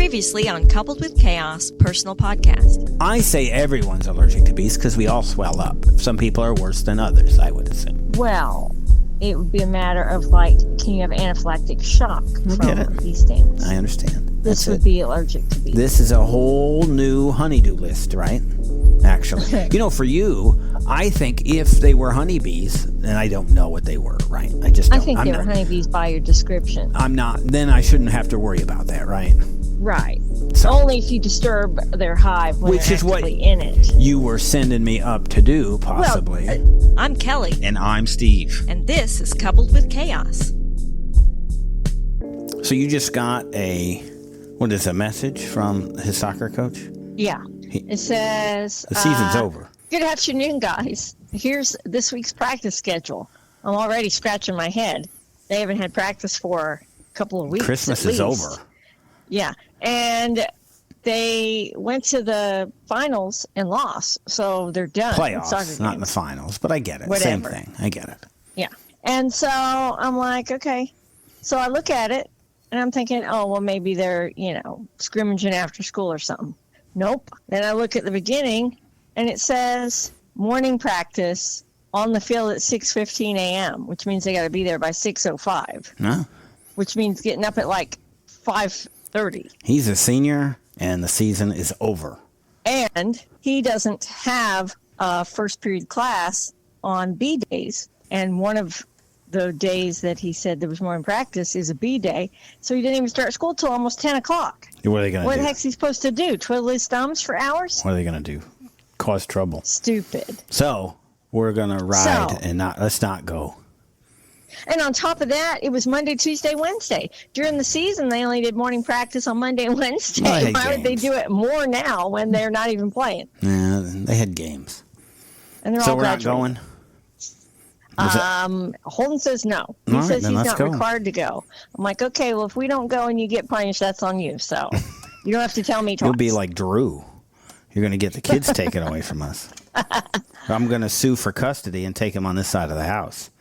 Previously on Coupled with Chaos, personal podcast. I say everyone's allergic to bees because we all swell up. Some people are worse than others, I would assume. Well, it would be a matter of can you have anaphylactic shock from bee stings? I understand. This would be allergic to bees. This is a whole new honeydew list, right? Actually. For you, I think if they were honeybees, and I don't know what they were, right? I think they were honeybees by your description. I'm not. Then I shouldn't have to worry about that, right? Right. So, only if you disturb their hive when which they're is what in it. You were sending me up to do, possibly. Well, I'm Kelly. And I'm Steve. And this is Coupled with Chaos. So you just got a message from his soccer coach? Yeah. It says... The season's over. Good afternoon, guys. Here's this week's practice schedule. I'm already scratching my head. They haven't had practice for a couple of weeks. Christmas is over. Yeah. And they went to the finals and lost, so they're done. Playoffs, not in the finals, but I get it. Whatever. Same thing. I get it. Yeah. And so I'm like, okay. So I look at it, and I'm thinking, oh, well, maybe they're, scrimmaging after school or something. Nope. Then I look at the beginning, and it says morning practice on the field at 6:15 a.m., which means they got to be there by 6:05. No. Which means getting up at 5:30. He's a senior, and the season is over. And he doesn't have a first period class on B days. And one of the days that he said there was more in practice is a B day. So he didn't even start school till almost 10 o'clock. What are they going to do? What the heck's he supposed to do? Twiddle his thumbs for hours? What are they going to do? Cause trouble. Stupid. So we're going to ride and let's not go. And on top of that, it was Monday, Tuesday, Wednesday. During the season, they only did morning practice on Monday and Wednesday. Why would they do it more now when they're not even playing? Yeah, they had games. And they're so all we're graduating. Not going? Holden says no. He says he's not required to go. I'm like, okay, well, if we don't go and you get punished, that's on you. So you don't have to tell me twice. You'll be like Drew. You're going to get the kids taken away from us. I'm going to sue for custody and take them on this side of the house.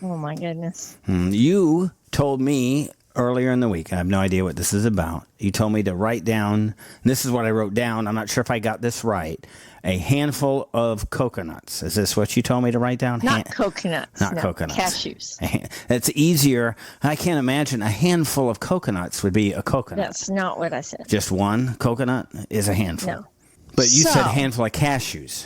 Oh, my goodness. You told me earlier in the week, I have no idea what this is about. You told me to write down, and this is what I wrote down. I'm not sure if I got this right. A handful of coconuts. Is this what you told me to write down? Not coconuts. Not coconuts. Cashews. It's easier. I can't imagine a handful of coconuts would be a coconut. That's not what I said. Just one coconut is a handful. No. But you said a handful of cashews.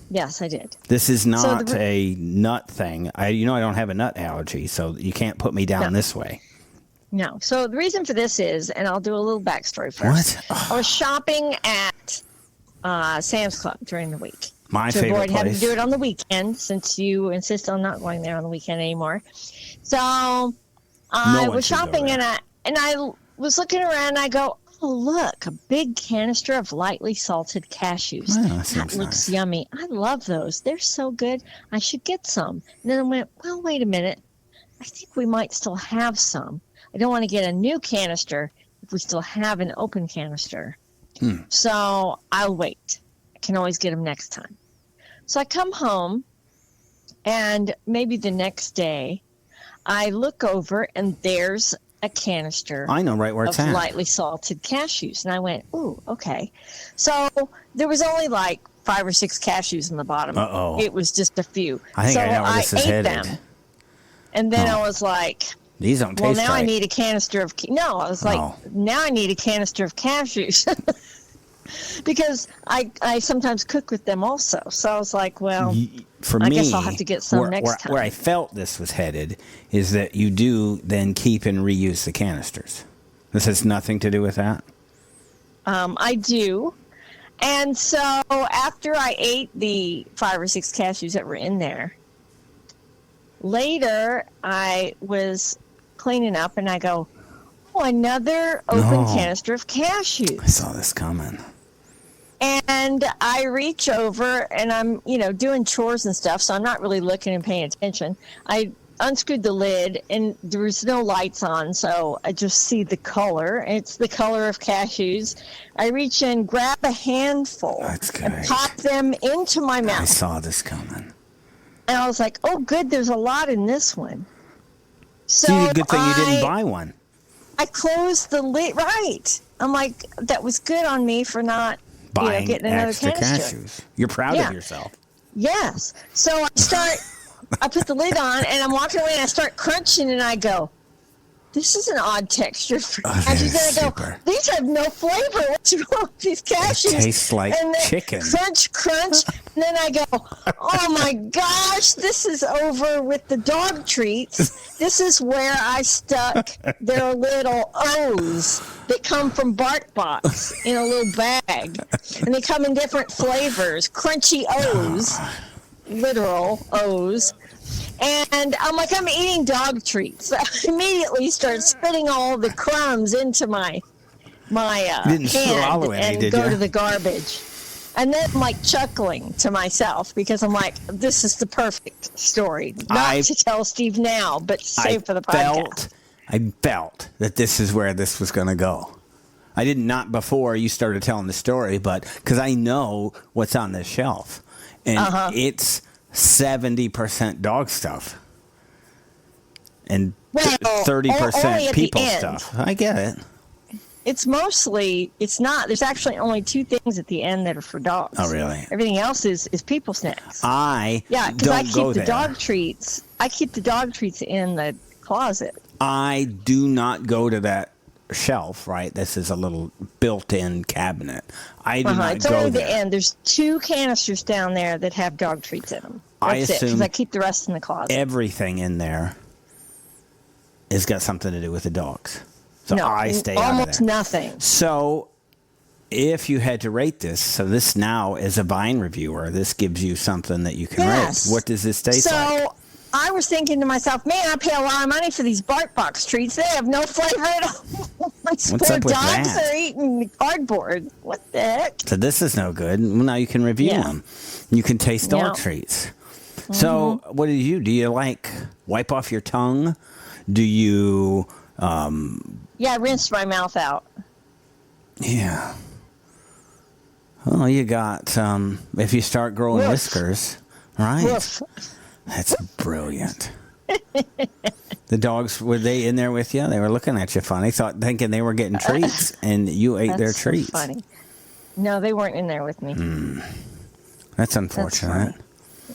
Yes, I did. This is not a nut thing. I don't have a nut allergy, so you can't put me down this way. No. So the reason for this is, and I'll do a little backstory first. What? I was shopping at Sam's Club during the week. My favorite place. To avoid having to do it on the weekend, since you insist on not going there on the weekend anymore. So I was shopping, and I was looking around, and I go, oh, look, a big canister of lightly salted cashews. Oh, that looks yummy. I love those. They're so good. I should get some. And then I went, well, wait a minute. I think we might still have some. I don't want to get a new canister if we still have an open canister. So I'll wait. I can always get them next time. So I come home, and maybe the next day, I look over, and there's a canister. I know right where it's at. Lightly salted cashews. And I went, ooh, okay. So there was only 5 or 6 cashews in the bottom. Uh-oh. It was just a few. I think I know where this is headed. Them. And then I was like, these don't taste now right. I need a canister of... now I need a canister of cashews. Because I sometimes cook with them also. So I was like, well, I guess I'll have to get some next time. Where I felt this was headed is that you do then keep and reuse the canisters. This has nothing to do with that? I do. And so after I ate the 5 or 6 cashews that were in there, later I was cleaning up and I go, oh, another open canister of cashews. I saw this coming. And I reach over and I'm, doing chores and stuff, so I'm not really looking and paying attention. I unscrewed the lid and there was no lights on, so I just see the color. It's the color of cashews. I reach in, grab a handful, and pop them into my mouth. I saw this coming. And I was like, oh, good, there's a lot in this one. So See, good thing you didn't buy one. I closed the lid, right. I'm like, that was good on me for not Buying getting another extra canister. cashews. You're proud of yourself. Yes. So I put the lid on, and I'm walking away, and I start crunching, and I go, this is an odd texture for cashews. And I go, these have no flavor. What's wrong with these cashews? It tastes like chicken. Crunch. And then I go, oh my gosh, this is over with the dog treats. This is where I stuck their little O's that come from Bark Box in a little bag. And they come in different flavors. Crunchy O's, literal O's. And I'm like, I'm eating dog treats. I immediately start spitting all the crumbs into my didn't swallow hand any, and did go you? to the garbage. And then I'm like chuckling to myself because I'm like, this is the perfect story. Not to tell Steve now, but save for the podcast. I felt that this is where this was going to go. I did not before you started telling the story, but because I know what's on this shelf. And it's 70% dog stuff and 30% people stuff. I get it. It's mostly, it's not, there's actually only 2 things at the end that are for dogs. Oh, really? Everything else is people snacks. Because I keep the dog treats. I keep the dog treats in the closet. I do not go to that shelf, right? This is a little built-in cabinet. I do not it's go only there. the end. There's 2 canisters down there that have dog treats in them. That's it, because I keep the rest in the closet. Everything in there has got something to do with the dogs. So I stay out of there. Almost nothing. So if you had to rate this, so this now as a Vine reviewer, this gives you something that you can rate. What does this taste like? So I was thinking to myself, man, I pay a lot of money for these Bark Box treats. They have no flavor at all. What's up with dogs that? are eating cardboard. What the heck? So this is no good. Well, now you can review them. You can taste dog treats. So what do? Do you like wipe off your tongue? Do you... I rinsed my mouth out. Yeah. Well, you got, if you start growing whiskers, right? Woof. That's brilliant. The dogs, were they in there with you? They were looking at you funny, thinking they were getting treats, and you ate their treats. So funny. No, they weren't in there with me. That's unfortunate.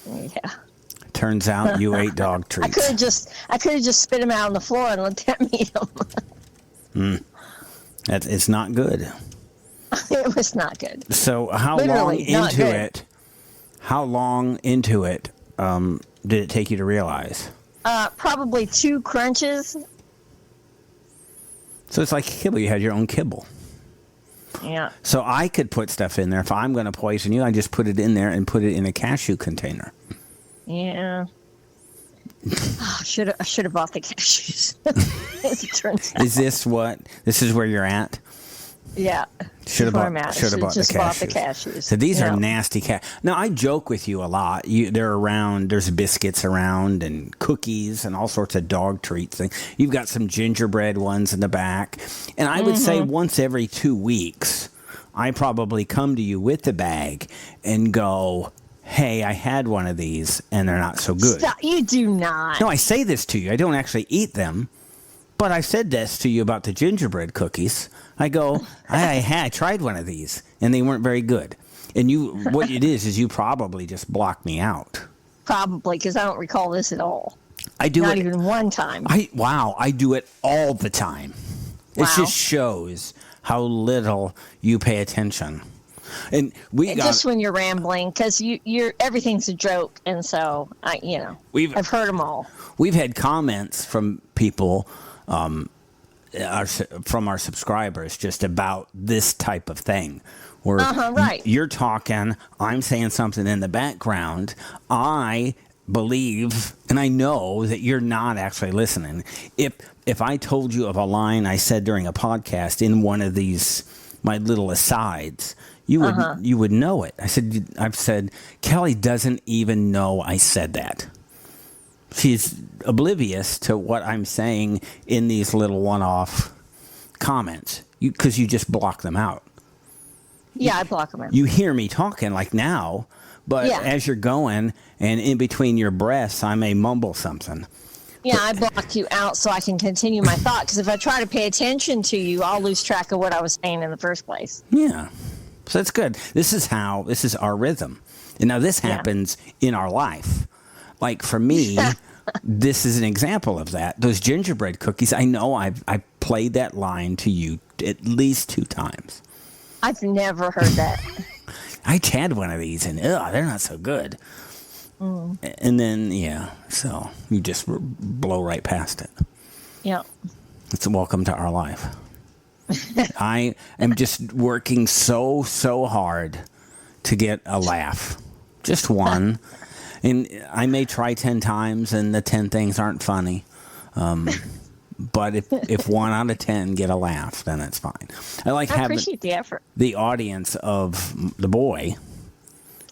Yeah. Turns out you ate dog treats. I could have just spit them out on the floor and let them eat them. It's not good. It was not good. So how long into it did it take you to realize? Probably 2 crunches. So it's like kibble. You had your own kibble. Yeah. So I could put stuff in there. If I'm going to poison you, I just put it in there and put it in a cashew container. Yeah. I should have bought the cashews. As it turns out. This is where you're at? Yeah. Should have bought the cashews. So these are nasty Now, I joke with you a lot. They're around. There's biscuits around and cookies and all sorts of dog treats. You've got some gingerbread ones in the back. And I would say once every 2 weeks, I probably come to you with the bag and go, hey, I had one of these and they're not so good. Stop. You do not. No, I say this to you. I don't actually eat them. But I said this to you about the gingerbread cookies. I go, I tried one of these, and they weren't very good. And what it is you probably just block me out. Probably, because I don't recall this at all. I do Not even one time. I do it all the time. Wow. It just shows how little you pay attention. And just when you're rambling, because you're everything's a joke, and so I've heard them all. We've had comments from people. From our subscribers just about this type of thing where you're talking, I'm saying something in the background, I believe and I know that you're not actually listening. If I told you of a line I said during a podcast in one of these my little asides, you would know it. I've said Kelly doesn't even know I said that. She's oblivious to what I'm saying in these little one-off comments because you just block them out. Yeah, I block them out. You hear me talking like now, but as you're going and in between your breaths, I may mumble something. Yeah, I blocked you out so I can continue my thought, because if I try to pay attention to you, I'll lose track of what I was saying in the first place. Yeah. So that's good. This is our rhythm. And now this happens in our life. Like for me, this is an example of that. Those gingerbread cookies, I know I played that line to you at least 2 times. I've never heard that. I had one of these and they're not so good. And then, so you just blow right past it. Yeah. It's a welcome to our life. I am just working so hard to get a laugh. Just one. And I may try 10 times and the 10 things aren't funny. But if 1 out of 10 get a laugh, then it's fine. I appreciate the effort. The audience of the boy.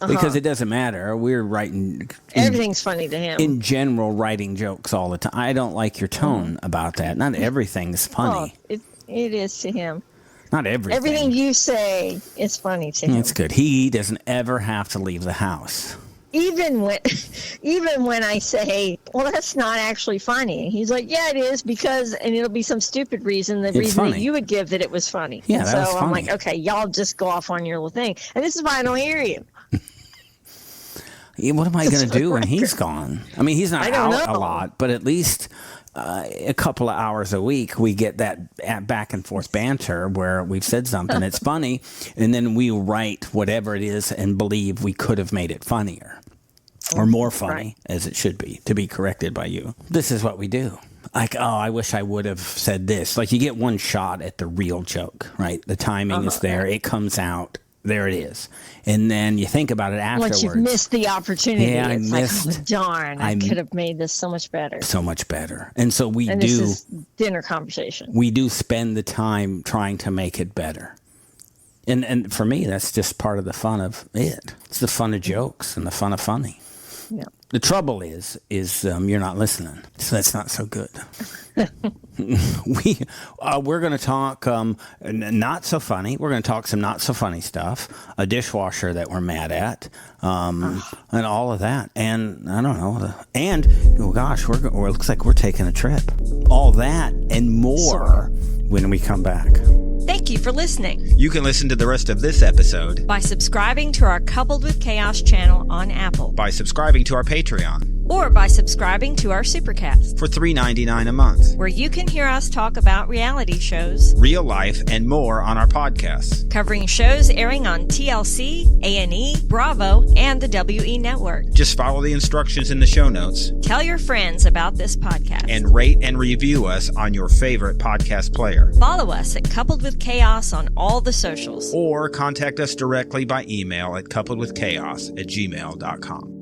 Because it doesn't matter. We're writing... Everything's funny to him. In general, writing jokes all the time. I don't like your tone about that. Not everything's funny. Oh, it is to him. Not everything. Everything you say is funny to him. That's good. He doesn't ever have to leave the house. Even when I say, well, that's not actually funny. He's like, yeah, it is, because, and it'll be some stupid reason, the reason funny. that you would give that it was funny. Yeah, and that was I'm funny. like, okay, y'all just go off on your little thing. And this is why I don't hear you. What am I going to do when he's gone? I mean, he's not out a lot, but at least a couple of hours a week, we get that back and forth banter where we've said something that's funny, and then we write whatever it is and believe we could have made it funnier or more funny, as it should be, to be corrected by you. This is what we do. Like, I wish I would have said this. Like, you get one shot at the real joke, right? The timing is there. It comes out. There it is. And then you think about it afterwards. Once you've missed the opportunity, it's like, oh, darn, I could have made this so much better. So much better. And so this is dinner conversation. We do spend the time trying to make it better. And for me, that's just part of the fun of it. It's the fun of jokes and the fun of funny. Yeah. The trouble is you're not listening, so that's not so good. We're going to talk not so funny. We're going to talk some not so funny stuff. A dishwasher that we're mad at, and all of that. And I don't know. It looks like we're taking a trip. All that and more when we come back. Thank you for listening. You can listen to the rest of this episode by subscribing to our Coupled with Chaos channel on Apple, by subscribing to our Patreon, or by subscribing to our Supercast for $3.99 a month, where you can hear us talk about reality shows, real life, and more on our podcasts, covering shows airing on TLC, A&E, Bravo, and the WE Network. Just follow the instructions in the show notes. Tell your friends about this podcast. And rate and review us on your favorite podcast player. Follow us at Coupled with Chaos on all the socials. Or contact us directly by email at coupledwithchaos@gmail.com.